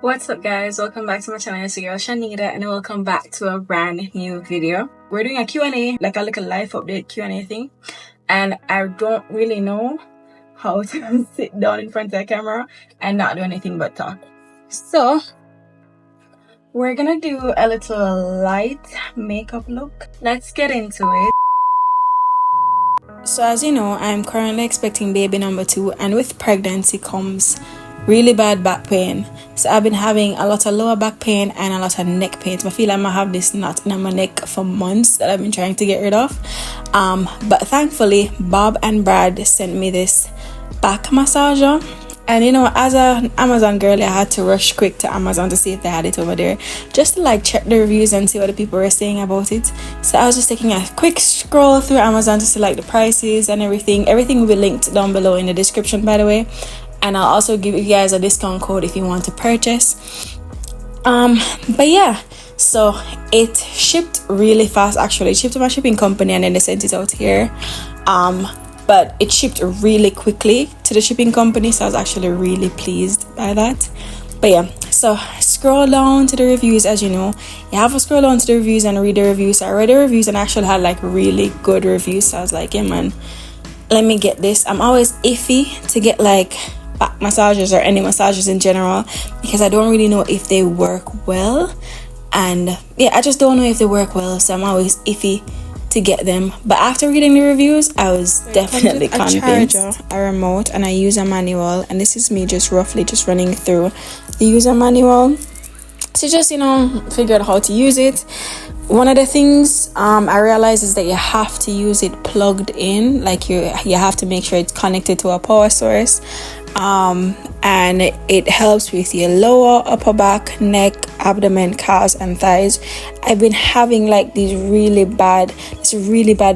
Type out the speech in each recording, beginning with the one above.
What's up guys, welcome back to my channel. It's your girl NIDA and welcome back to a brand new video. We're doing a Q&A, like a little life update Q&A thing, and I don't really know how to sit down in front of the camera and not do anything but talk. So we're gonna do a little light makeup look. Let's get into it. So as you know, I'm currently expecting baby number 2, and with pregnancy comes really bad back pain. So I've been having a lot of lower back pain and a lot of neck pain. So I feel like I have this knot in my neck for months that I've been trying to get rid of. But thankfully, Bob and Brad sent me this back massager. And you know, as an Amazon girl, I had to rush quick to Amazon to see if they had it over there, just to like check the reviews and see what the people were saying about it. So I was just taking a quick scroll through Amazon to see like the prices and everything. Everything will be linked down below in the description, by the way. And I'll also give you guys a discount code if you want to purchase. But yeah, so it shipped really fast. Actually, it shipped to my shipping company and then they sent it out here. But it shipped really quickly to the shipping company, so I was actually really pleased by that. But yeah, so scroll down to the reviews. As you know, you have to scroll down to the reviews and read the reviews. So I read the reviews and actually had like really good reviews. So I was like, yeah man, let me get this. I'm always iffy to get like back massages or any massages in general because I don't really know if they work well. And yeah, I just don't know if they work well, so I'm always iffy to get them. But after reading the reviews, I was definitely convinced. A charger, a remote, and a user manual, and this is me just roughly just running through the user manual to just, you know, figure out how to use it. One of the things I realized is that you have to use it plugged in, like you have to make sure it's connected to a power source. And it helps with your lower, upper back, neck, abdomen, calves and thighs. I've been having like this really bad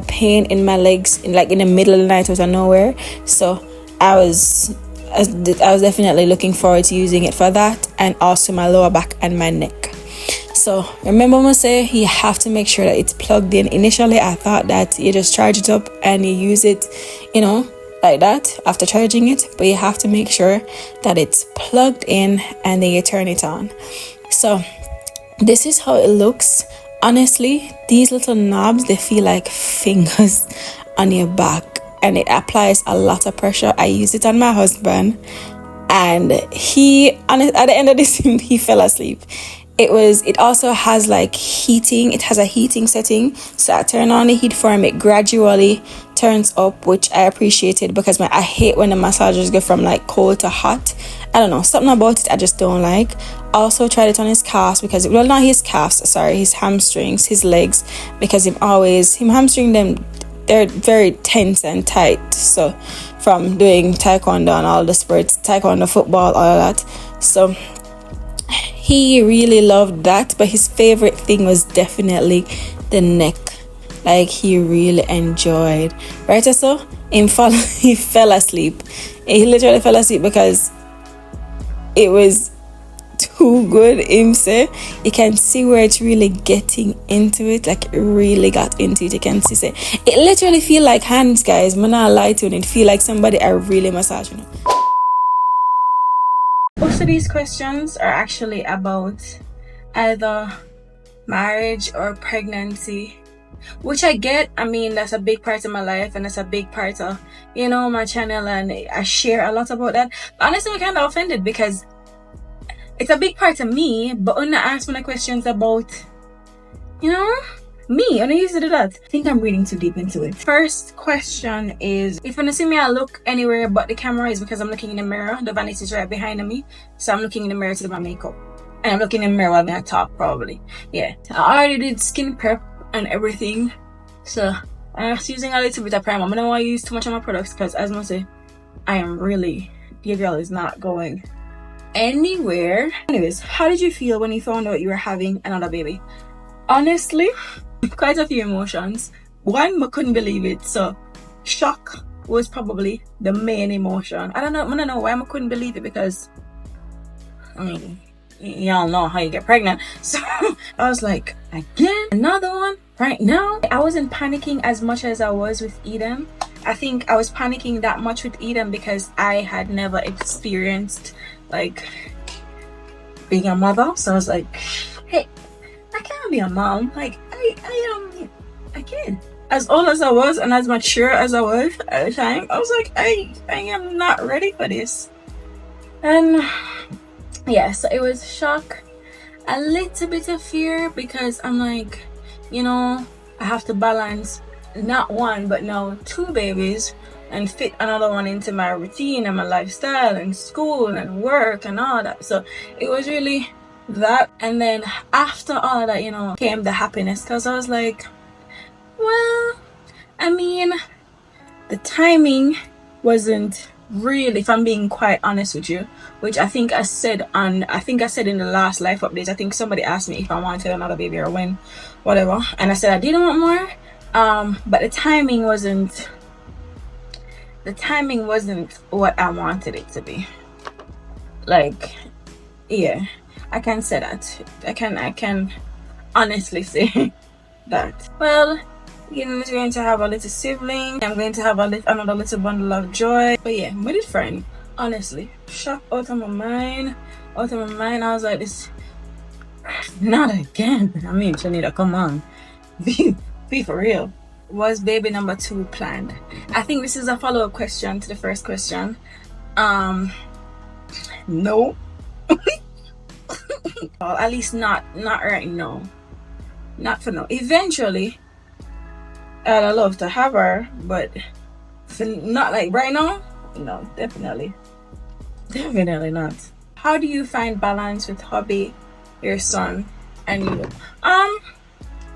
pain in my legs, in the middle of the night out of nowhere. So I was definitely looking forward to using it for that, and also my lower back and my neck. So remember, I'm gonna say you have to make sure that it's plugged in. Initially I thought that you just charge it up and you use it, you know, like that after charging it, but you have to make sure that it's plugged in and then you turn it on. So this is how it looks. Honestly, these little knobs, they feel like fingers on your back, and it applies a lot of pressure. I used it on my husband, and at the end of this he fell asleep. It also has like heating. It has a heating setting, so I turn on the heat for him. It gradually turns up, which I appreciated because I hate when the massagers go from like cold to hot. I don't know, something about it I just don't like. Also tried it on his calves because, well, not his calves, sorry, his hamstrings, his legs, because him hamstring them, they're very tense and tight. So from doing taekwondo and all the sports, taekwondo, football, all of that. So he really loved that, but his favorite thing was definitely the neck. Like he really enjoyed, right? So he fell asleep. He literally fell asleep because it was too good. Him say you can see where it's really getting into it. Like it really got into it. You can see it literally feel like hands, guys. I'm not lie to you. It feel like somebody are really massaging. Most of these questions are actually about either marriage or pregnancy, which I get. I mean, that's a big part of my life and that's a big part of, you know, my channel, and I share a lot about that. But honestly, I'm kind of offended because it's a big part of me, but when I ask me the questions about, you know, me, and I used to do that. I think I'm reading too deep into it. First question is, if you see me I look anywhere but the camera, is because I'm looking in the mirror. The vanity is right behind me, so I'm looking in the mirror to do my makeup, and I'm looking in the mirror while I talk, probably. Yeah, I already did skin prep and everything, so I'm just using a little bit of primer. I don't want to use too much of my products because, as I say, your girl is not going anywhere. Anyways, how did you feel when you found out you were having another baby? Honestly, quite a few emotions. One, I couldn't believe it, so shock was probably the main emotion. I don't know why I couldn't believe it, because I mean, y'all know how you get pregnant. So I was like, again, another one right now. I wasn't panicking as much as I was with Eden. I think I was panicking that much with Eden because I had never experienced like being a mother. So I was like, hey, I can't be a mom. Like I am a kid. As old as I was and as mature as I was at the time, I was like, I am not ready for this. And yeah, so it was shock, a little bit of fear, because I'm like, you know, I have to balance not one but now 2 babies and fit another one into my routine and my lifestyle and school and work and all that. So it was really that. And then after all that, you know, came the happiness, because I was like, well, I mean, the timing wasn't really, if I'm being quite honest with you, which I think I said in the last life update. I think somebody asked me if I wanted another baby or when, whatever, and I said I didn't want more. But the timing wasn't what I wanted it to be. Like, yeah, I can say that. I can honestly say that. Well, Eden is going to have a little sibling. I'm going to have another little bundle of joy. But yeah, my little friend, honestly, shock out of my mind. I was like, this, not again. I mean, Shanita, come on, be for real. Was baby number 2 planned? I think this is a follow-up question to the first question. No. Well, at least not right now. Not for now. Eventually, I'd love to have her, but not like right now. No, definitely not. How do you find balance with hobby, your son, and you?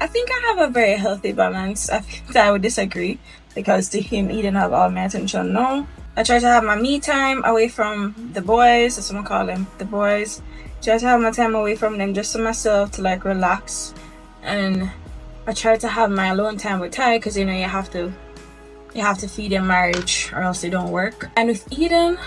I think I have a very healthy balance. I think that I would disagree, because to him, he didn't have all my attention. No, I try to have my me time away from the boys. That's what I call them, the boys. Try to have my time away from them, just to myself, to like relax. And I try to have my alone time with Ty, because you know you have to feed your marriage or else they don't work. And with Eden,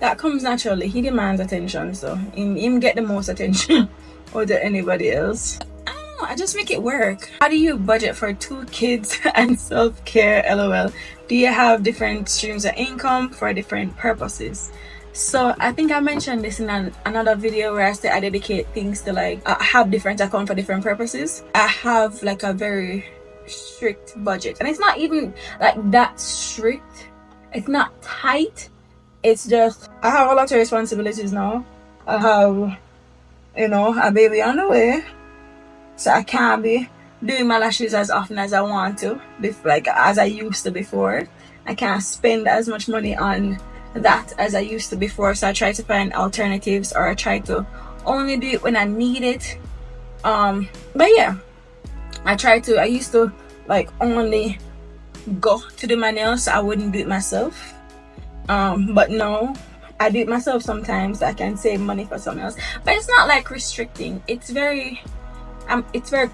that comes naturally. He demands attention, so him get the most attention or to anybody else. I don't know, I just make it work. How do you budget for 2 kids and self-care? LOL. Do you have different streams of income for different purposes? So I think I mentioned this in another video where I said I dedicate things to like have different accounts for different purposes. I have like a very strict budget, and it's not even like that strict. It's not tight. It's just I have a lot of responsibilities now. I have, you know, a baby on the way, so I can't be doing my lashes as often as I want to, like as I used to before. I can't spend as much money on that as I used to before, so I try to find alternatives, or I try to only do it when I need it. But yeah, I used to like only go to do my nails, so I wouldn't do it myself. But no, I do it myself sometimes. I can save money for someone else, but it's not like restricting. It's very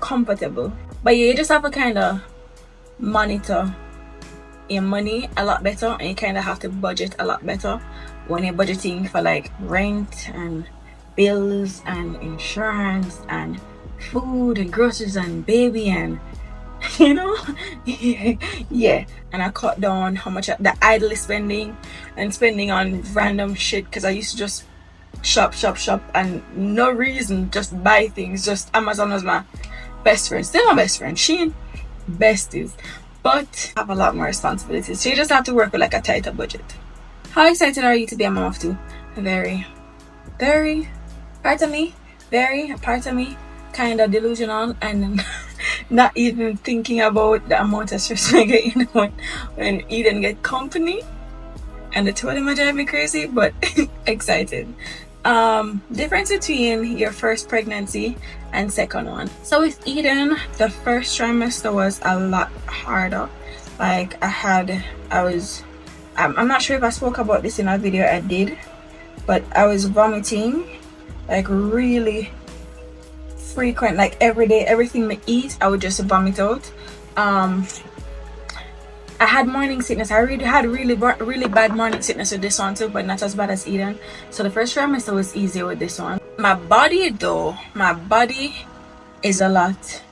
comfortable. But yeah, you just have to kind of monitor your money a lot better, and you kind of have to budget a lot better when you're budgeting for like rent and bills and insurance and food and groceries and baby and you know. Yeah, and I cut down how much the idle spending and spending on random shit, because I used to just shop and no reason just buy things. Just Amazon was my best friend, still my best friend, she besties, but I have a lot more responsibilities, so you just have to work with like a tighter budget. How excited are you to be a mom of 2? Very part of me kind of delusional and not even thinking about the amount of stress I get when Eden get company, and the 2 of them are driving me crazy, but excited. Difference between your first pregnancy and second one. So with Eden, the first trimester was a lot harder. Like I'm not sure if I spoke about this in a video. I did, but I was vomiting like really frequent, like every day. Everything I eat, I would just vomit out. I had morning sickness. I had really bad morning sickness with this one too, but not as bad as Eden. So the first trimester was easier with this one. My body is a lot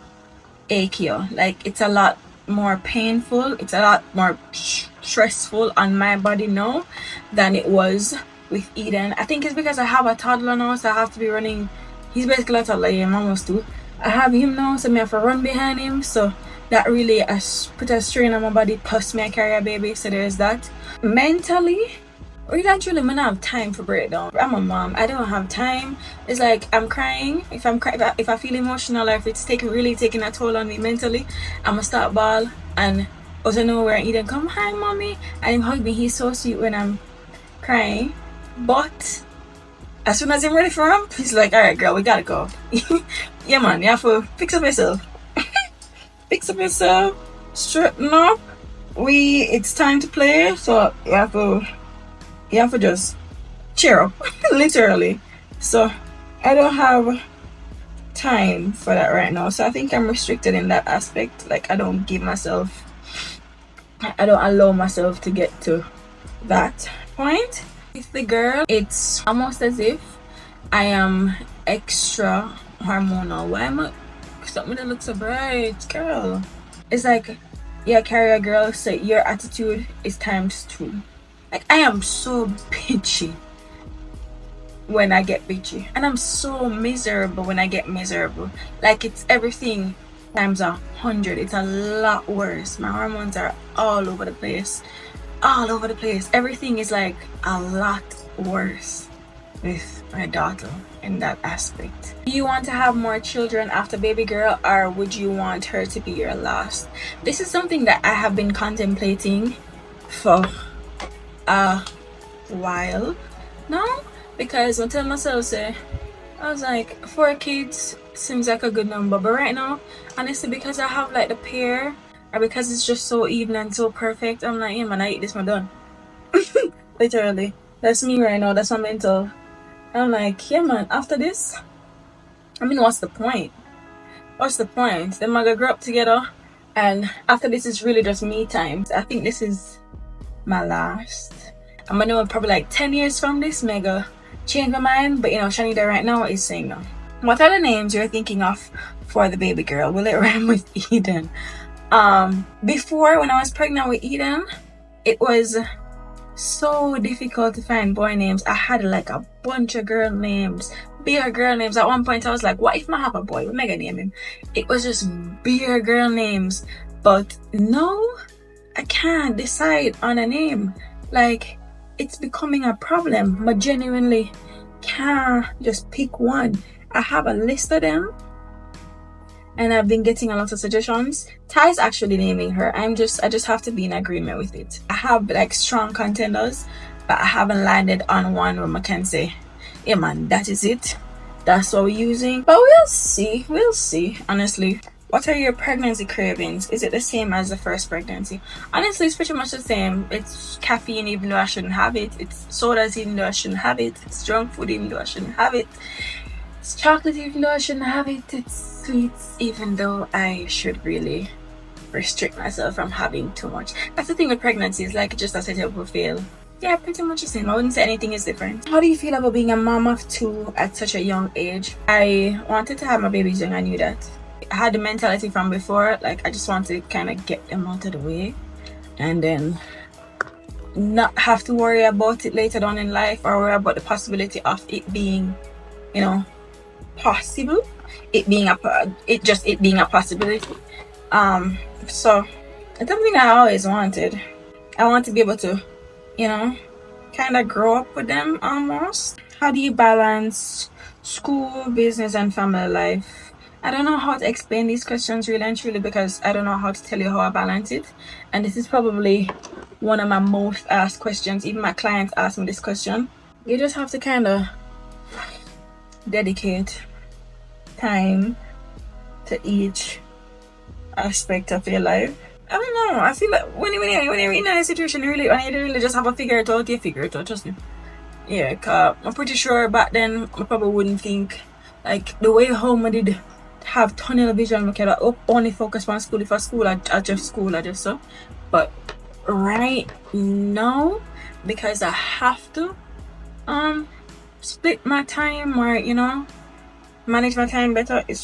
achier. Like it's a lot more painful. It's a lot more stressful on my body now than it was with Eden. I think it's because I have a toddler now, so I have to be running. He's basically a toddler, yeah, I'm almost two. I have him now, so I have to run behind him, so that really has put a strain on my body, plus me I carry a baby, so there's that. Mentally, really and truly, I don't have time for breakdown. I'm a mom, I don't have time. It's like I'm crying. If I feel emotional, or if it's really taking a toll on me mentally, I'm gonna start bawl, and out of nowhere Eden come, hi mommy, and him hug me. He's so sweet when I'm crying, but as soon as I'm ready for him, he's like, alright girl, we gotta go. Yeah man, you have to fix up yourself. Fix up yourself, straighten up. It's time to play, so you have to just cheer up. Literally. So I don't have time for that right now, so I think I'm restricted in that aspect. Like I don't allow myself to get to that point. With the girl, it's almost as if I am extra hormonal. Why am I something that looks so bright, girl? It's like, yeah, carry a girl, so your attitude is times 2. Like I am so bitchy when I get bitchy, and I'm so miserable when I get miserable. Like it's everything times 100. It's a lot worse. My hormones are all over the place. Everything is like a lot worse with my daughter in that aspect. Do you want to have more children after baby girl, or would you want her to be your last? This is something that I have been contemplating for a while now, because I tell myself, I was like, 4 kids seems like a good number, but right now, honestly, because I have like the pair, or because it's just so even and so perfect, I'm like, yeah man, I eat this, I'm done. Literally, that's me right now. That's my mental. I'm like, yeah man, after this, I mean, what's the point? Then we're gonna grow up together, and after this is really just me time. I think this is my last. I'm gonna know probably like 10 years from this, mega change my mind, but you know, Shanida right now is saying no. What are the names you're thinking of for the baby girl? Will it rhyme with Eden? Before, when I was pregnant with Eden, it was so difficult to find boy names. I had like a bunch of girl names, beer girl names. At one point I was like, what if I have a boy? We're mega name him. It was just beer girl names. But no, I can't decide on a name. Like, it's becoming a problem. I genuinely can't just pick one. I have a list of them, and I've been getting a lot of suggestions. Ty's actually naming her. I just have to be in agreement with it. I have like strong contenders, but I haven't landed on one where I can say, yeah man, that is it. That's what we're using. But we'll see. Honestly, what are your pregnancy cravings? Is it the same as the first pregnancy? Honestly, it's pretty much the same. It's caffeine even though I shouldn't have it. It's sodas even though I shouldn't have it. It's junk food even though I shouldn't have it. It's chocolate even though I shouldn't have it. It's sweets even though I should really restrict myself from having too much. That's the thing with pregnancy, is like just as I will feel. Yeah, pretty much the same. I wouldn't say anything is different. How do you feel about being a mom of 2 at such a young age? I wanted to have my babies young. I knew that. I had the mentality from before, like I just want to kind of get them out of the way and then not have to worry about it later on in life, or worry about the possibility of it being, you know, possible. It being a possibility. So it's something I always wanted. I want to be able to, you know, kind of grow up with them almost. How do you balance school, business, and family life? I don't know how to explain these questions really and truly, because I don't know how to tell you how I balance it. And this is probably one of my most asked questions. Even my clients ask me this question. You just have to kind of dedicate time to each aspect of your life. I don't know. I feel like when you're in a situation, when you really just have to figure it out, you figure it out, trust me. Yeah, cause I'm pretty sure back then I probably wouldn't think like the way home I did have tunnel vision. I could only focus on school. If I school, I just so. But right now, because I have to split my time, or you know, manage my time better, it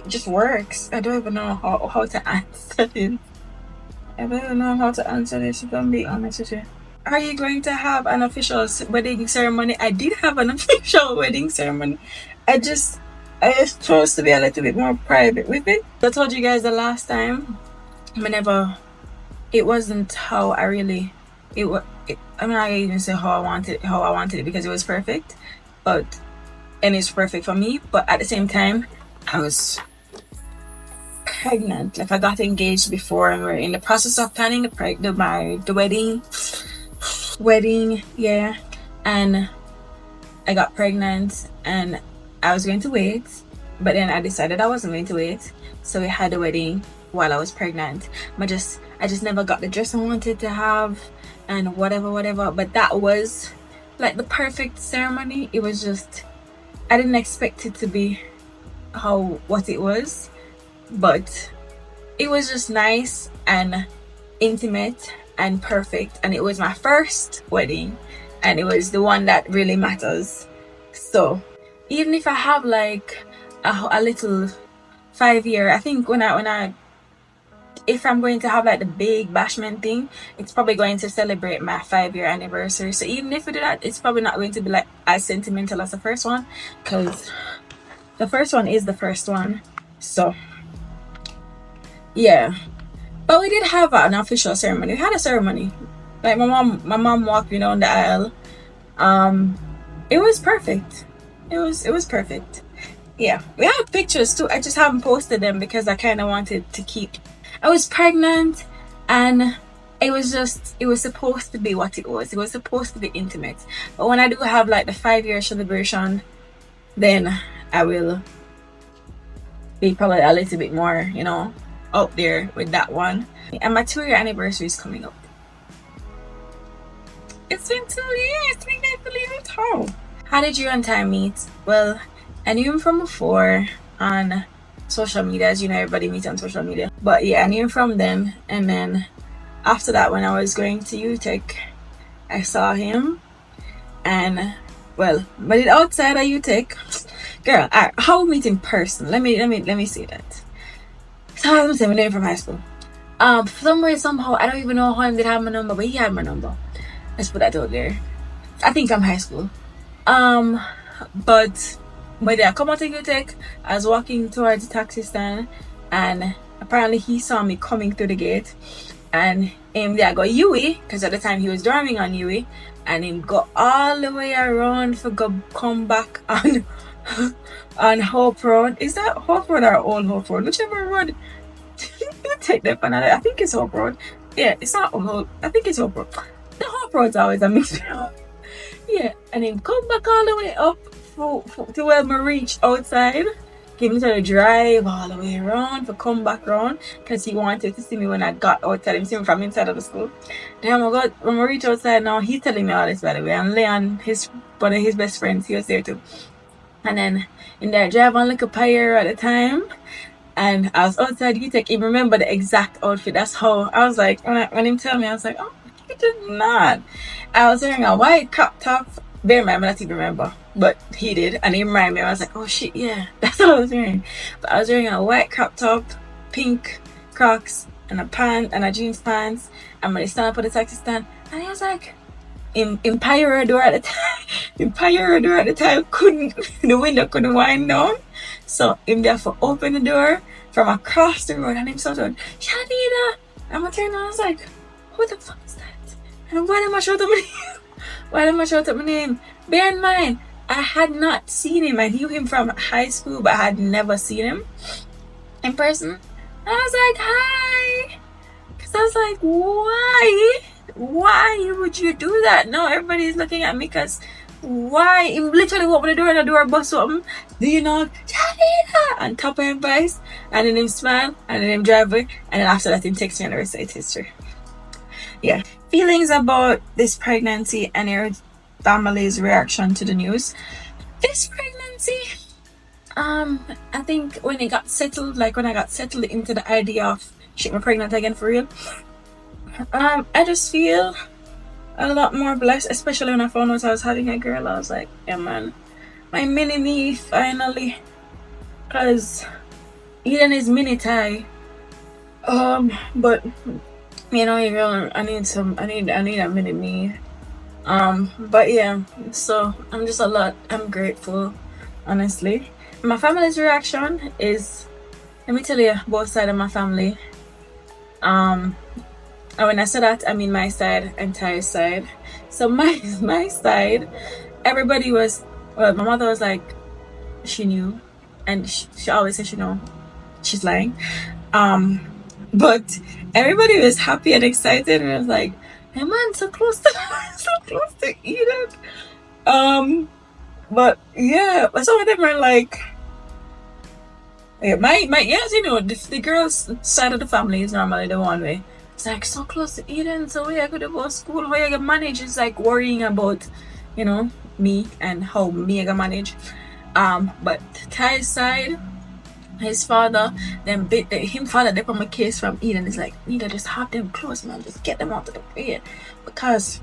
just works. I don't even know how to answer this. I don't even know how to answer this, if I'm being honest with you. are you going to have an official wedding ceremony? I did have an official wedding ceremony. I was supposed to be a little bit more private with it. I told you guys the last time, whenever it wasn't how I really, I'm not gonna even say how I wanted it because it was perfect, and it's perfect for me. But at the same time, I was pregnant. Like I got engaged before, and we're in the process of planning the wedding, yeah. And I got pregnant, and I was going to wait, but then I decided I wasn't going to wait, so we had a wedding while I was pregnant. I just never got the dress I wanted to have, and whatever. But that was like the perfect ceremony. It was just, I didn't expect it to be what it was, but it was just nice and intimate and perfect. And it was my first wedding, and it was the one that really matters. So even if I have like a little 5-year, I think if I'm going to have like the big bashment thing, it's probably going to celebrate my 5-year anniversary. So even if we do that, it's probably not going to be like as sentimental as the first one, because the first one is the first one. So yeah, but we did have an official ceremony. We had a ceremony. Like my mom walked me down the aisle. It was perfect. It was perfect. Yeah, we have pictures too. I just haven't posted them because I kind of wanted to keep. I was pregnant, and it was supposed to be what it was. It was supposed to be intimate. But when I do have like the 5-year celebration, then I will be probably a little bit more, out there with that one. And my 2-year anniversary is coming up. It's been 2 years. We can't believe it. How did you and Ty meet? Well, I knew him from before on social media. As you know, everybody meets on social media. But yeah, I knew him from then. And then after that, when I was going to UTech, I saw him. And well, but it outside of UTech, girl, how we meet in person? Let me say that. So I'm saying we knew him from high school. Some way, somehow, I don't even know how he did have my number, but he had my number. Let's put that out there. I think from high school. But yeah, I come out to UTech. I was walking towards the taxi stand, and apparently he saw me coming through the gate, and him there go Yui, because at the time he was driving on Yui, and him go all the way around for come back on on Hope Road. Is that Hope Road or Old Hope Road? Whichever road. Take that another. I think it's Hope Road. Yeah, it's not Old. I think it's Hope Road. The Hope Road's always a mixture. Yeah, and him come back all the way up to where we reach outside. Give me to drive all the way around for come back around, because he wanted to see me when I got outside. Him see me from inside of the school. Then when we reach outside now, he's telling me all this, by the way. And Leon, one of his best friends, he was there too. And then in there, drive on like a pyre at the time. And I was outside UTech. He remember the exact outfit. That's how I was like, when him tell me, I was like, oh, he did not. I was wearing a white crop top. Bear in mind, I didn't remember, but he did, and he reminded me. I was like, oh shit, yeah, that's what I was wearing. But I was wearing a white crop top, pink Crocs, and a jeans pants. And when he stand up at the taxi stand, and he was like, in Pyro door at the time, the window couldn't wind down. So him therefore open the door from across the road, and him started, Shanita. And I turned around, I was like, who the fuck is that? And why did I shout up my name? Why did I shout up my name? Bear in mind, I had not seen him. I knew him from high school, but I had never seen him in person. And I was like, hi. Because I was like, why? Why would you do that? No, everybody's looking at me because why? He literally opened the door and the door bust something. Do you know? Janina! On top of him voice. And then him smile. And then him drive away. And then after that, him text me and the rest of it's history. Yeah. Feelings about this pregnancy and your family's reaction to the news. This pregnancy, I think when I got settled into the idea of shit, I'm pregnant again for real. I just feel a lot more blessed, especially when I found out I was having a girl. I was like, yeah man, my mini me finally, cause Eden is mini Ty. But you know, I need a mini me. But yeah, so I'm grateful, honestly. My family's reaction is, let me tell you, both sides of my family. And when I say that, I mean my side, entire side. So my side, everybody was, well, my mother was like, she knew, and she always said she know, she's lying. But everybody was happy and excited, and I was like, hey man, so close to so close to Eden. But yeah, some of them are like, yeah, my yes, you know, the girls side of the family is normally the one way. It's like so close to Eden, so where I could go to school, how you gonna manage? It's like worrying about, you know, me and how me I gonna manage. But Ty's side, his father, him father, they from a case from Eden. It's like, need to just have them close, man, just get them out of the way, because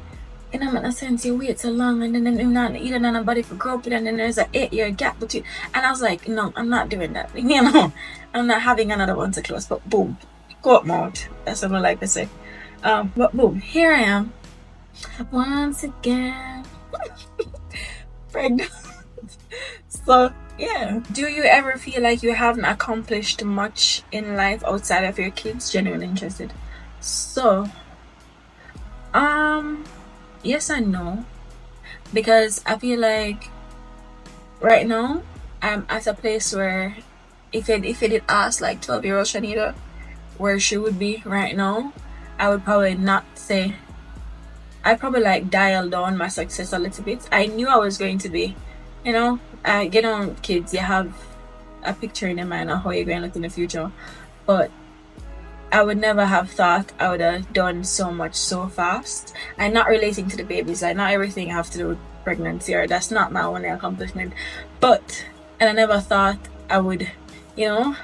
in a sense you wait so long and then you're not eating anybody for grow up, and then there's an 8-year gap between, and I was like, no, I'm not doing that, you know. I'm not having another one to close. But boom, go up mouth, that's what I like to say. But boom, here I am once again pregnant. So yeah, do you ever feel like you haven't accomplished much in life outside of your kids? Genuinely interested. So yes and no, because I feel like right now I'm at a place where if it did ask like 12-year-old Shanita where she would be right now, I would probably not say. I'd probably like dial down my success a little bit. I knew I was going to be, you know, get on kids, you have a picture in your mind of how you're going to look in the future, but I would never have thought I would have done so much so fast. And not relating to the babies, like not everything I have to do with pregnancy, or that's not my only accomplishment. But, and I never thought I would, you know,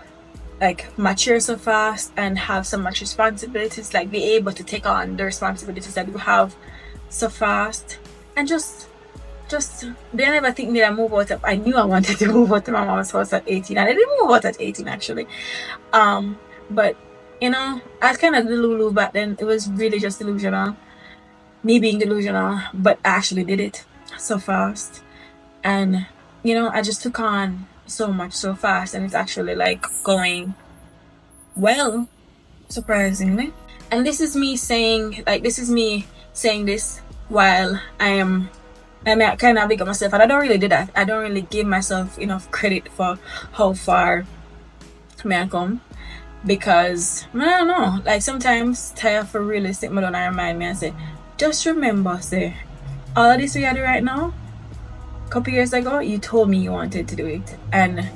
like mature so fast and have so much responsibilities, like be able to take on the responsibilities that you have so fast. And just they never think me that I move out of, I knew I wanted to move out of my mom's house at 18, and I didn't move out at 18 actually. But you know, I was kind of delulu back then. It was really just delusional, me being delusional, but I actually did it so fast. And you know, I just took on so much so fast, and it's actually like going well, surprisingly. And this is me saying this while I mean, I kind of big up myself, and I don't really do that. I don't really give myself enough credit for how far I come, because I don't know, like sometimes tired for really sit me down and remind me and say, just remember, say, all of this we are doing right now, a couple years ago, you told me you wanted to do it, and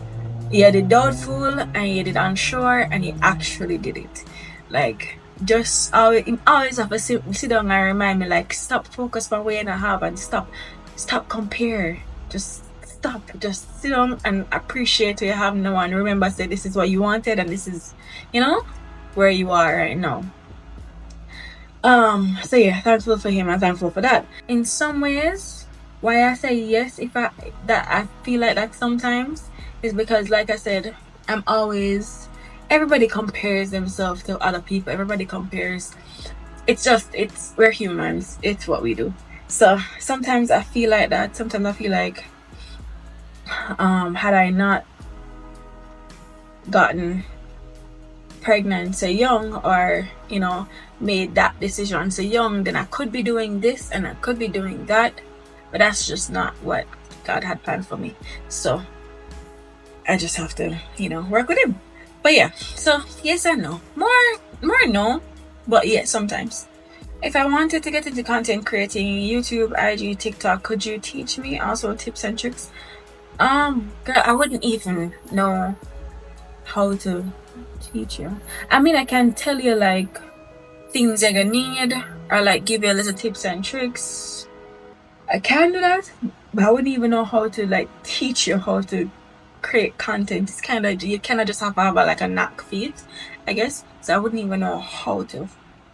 you did doubtful and you did unsure, and you actually did it. Like, just always have to sit down and remind me, like, stop focus on what you don't have, and stop compare. Just stop, just sit down and appreciate what you have now, and remember, say this is what you wanted, and this is, you know, where you are right now. So yeah, thankful for him and thankful for that. In some ways, why I say yes, I feel like that sometimes, is because, like I said, everybody compares themselves to other people. Everybody compares. We're humans. It's what we do. So sometimes I feel like that. Sometimes I feel like, had I not gotten pregnant so young, or you know, made that decision so young, then I could be doing this and I could be doing that, but that's just not what God had planned for me. So I just have to, you know, work with him. But yeah, so yes and no. More no, but yeah, sometimes. If I wanted to get into content creating, YouTube, IG, TikTok, could you teach me also tips and tricks? Girl, I wouldn't even know how to teach you. I mean, I can tell you like things you're gonna need, or like give you a little tips and tricks. I can do that, but I wouldn't even know how to like teach you how to create content. It's kind of, you kind of just have to have like a knack for it, I guess. So I wouldn't even know how to.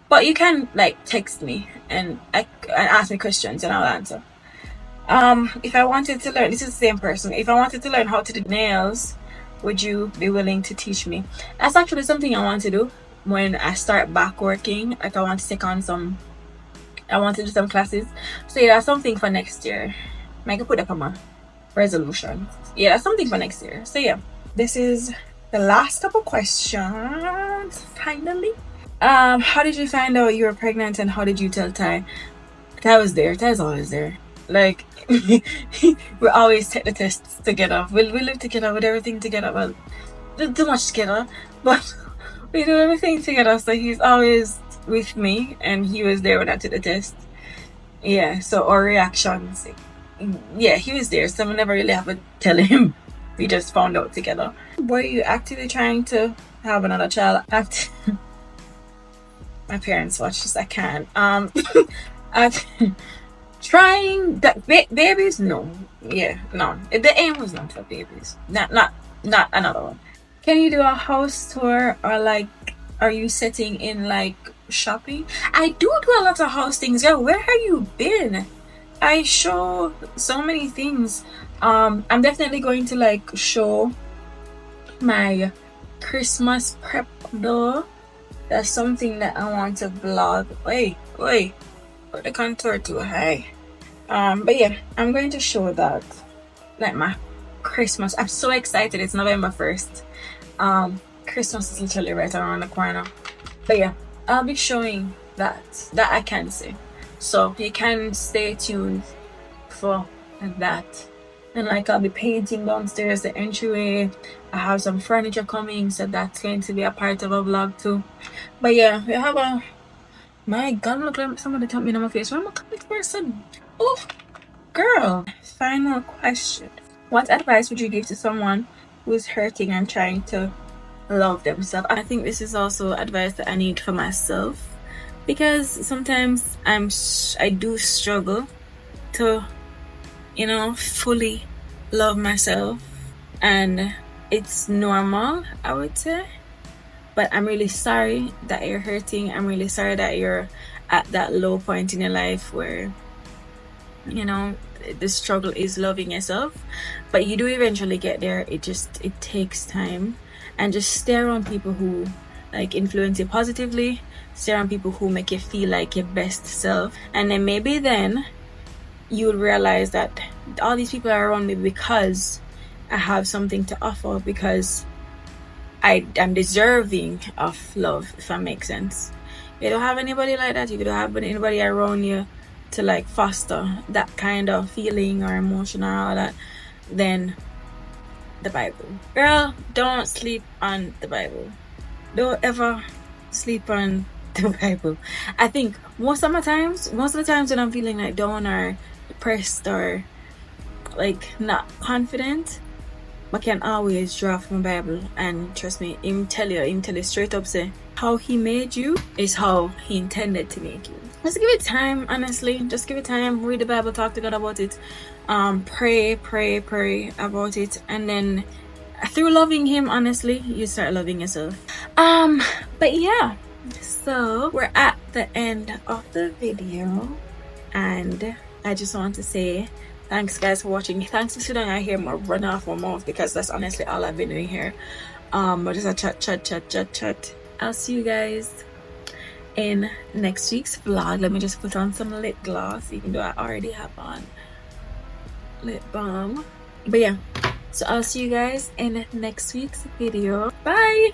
But you can like text me and ask me questions and I'll answer. If I wanted to learn, this is the same person. If I wanted to learn how to do nails, would you be willing to teach me? That's actually something I want to do. when I start back working, like I want to take on some, I want to do some classes. So yeah, that's something for next year. I can put up on my resolution. Yeah, that's something for next year. So yeah, this is the last couple questions. Finally, how did you find out you were pregnant, and how did you tell Ty? Ty was there. Ty's always there. Like we always take the tests together. We live together with everything together. Well, too much together, but we do everything together. So he's always with me, and he was there when I took the test. Yeah. So our reactions. Yeah, he was there. So I never really have to tell him. We just found out together. Were you actively trying to have another child? My parents watch this. I can't. Trying that babies, no. Yeah, no, the aim was not for babies, not another one. Can you do a house tour, or like are you setting in like shopping? I do a lot of house things. Yeah, where have you been? I show so many things. I'm definitely going to like show my Christmas prep though. That's something that I want to vlog. Wait, put the contour too high. But yeah, I'm going to show that, like my Christmas. I'm so excited. It's November 1st. Christmas is literally right around the corner. But yeah, I'll be showing that I can see. So you can stay tuned for that. And like I'll be painting downstairs the entryway. I have some furniture coming, so that's going to be a part of a vlog too. But yeah, we have a, my God, look like somebody tapped me on my face. Why am I coming person? Oh, girl. Final question. What advice would you give to someone who's hurting and trying to love themselves? I think this is also advice that I need for myself, because sometimes I do struggle to, you know, fully love myself, and it's normal, I would say. But I'm really sorry that you're hurting. I'm really sorry that you're at that low point in your life where, you know, the struggle is loving yourself. But you do eventually get there. It takes time. And just stay around people who like influence you positively. Stay around people who make you feel like your best self. And then maybe then you'll realize that all these people are around me because I have something to offer, because I am deserving of love, if that makes sense. If you don't have anybody like that, if you don't have anybody around you to like foster that kind of feeling or emotion or all that, then the Bible. Girl, don't sleep on the Bible. Don't ever sleep on the Bible. I think most of the times when I'm feeling like down or depressed or like not confident, I can always draw from my Bible, and trust me, him tell you straight up, say how he made you is how he intended to make you. Just give it time, honestly. Just give it time. Read the Bible, talk to God about it, pray about it, and then through loving him, honestly, you start loving yourself. But yeah, so we're at the end of the video, and I just want to say thanks guys for watching. Thanks for sitting down. I hear more run off my mouth because that's honestly all I've been doing here. But just a chat. I'll see you guys in next week's vlog. Let me just put on some lip gloss, even though I already have on lip balm. But yeah, so I'll see you guys in next week's video. Bye.